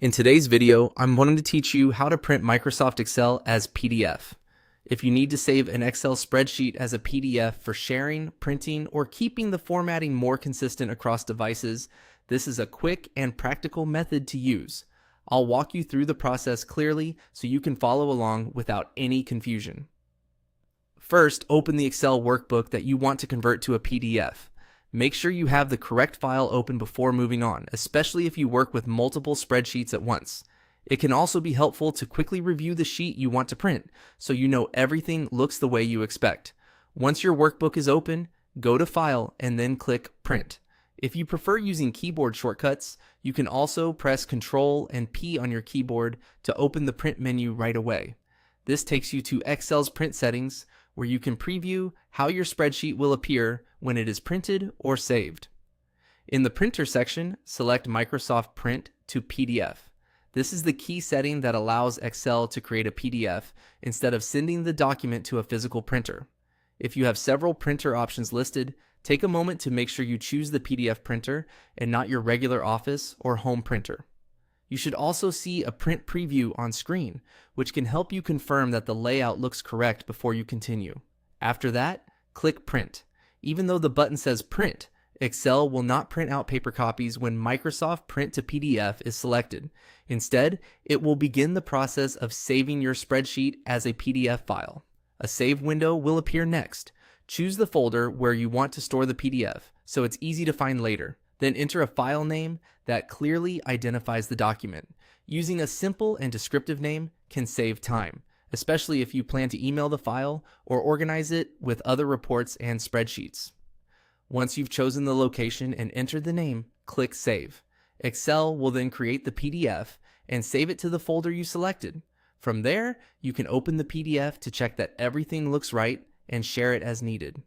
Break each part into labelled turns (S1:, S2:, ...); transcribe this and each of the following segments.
S1: In today's video, I'm wanting to teach you how to print Microsoft Excel as PDF. If you need to save an Excel spreadsheet as a PDF for sharing, printing, or keeping the formatting more consistent across devices, this is a quick and practical method to use. I'll walk you through the process clearly so you can follow along without any confusion. First, open the Excel workbook that you want to convert to a PDF. Make sure you have the correct file open before moving on, especially if you work with multiple spreadsheets at once. It can also be helpful to quickly review the sheet you want to print, so you know everything looks the way you expect. Once your workbook is open, go to File and then click Print. If you prefer using keyboard shortcuts, you can also press Ctrl and P on your keyboard to open the print menu right away. This takes you to Excel's print settings, where you can preview how your spreadsheet will appear when it is printed or saved. In the Printer section, select Microsoft Print to PDF. This is the key setting that allows Excel to create a PDF instead of sending the document to a physical printer. If you have several printer options listed, take a moment to make sure you choose the PDF printer and not your regular office or home printer. You should also see a print preview on screen, which can help you confirm that the layout looks correct before you continue. After that, click Print. Even though the button says Print, Excel will not print out paper copies when Microsoft Print to PDF is selected. Instead, it will begin the process of saving your spreadsheet as a PDF file. A save window will appear next. Choose the folder where you want to store the PDF, so it's easy to find later. Then enter a file name that clearly identifies the document. Using a simple and descriptive name can save time, especially if you plan to email the file or organize it with other reports and spreadsheets. Once you've chosen the location and entered the name, click Save. Excel will then create the PDF and save it to the folder you selected. From there, you can open the PDF to check that everything looks right and share it as needed.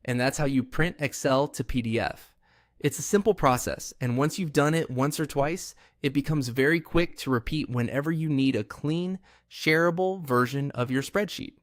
S1: And that's how you print Excel to PDF. It's a simple process, and once you've done it once or twice, it becomes very quick to repeat whenever you need a clean, shareable version of your spreadsheet.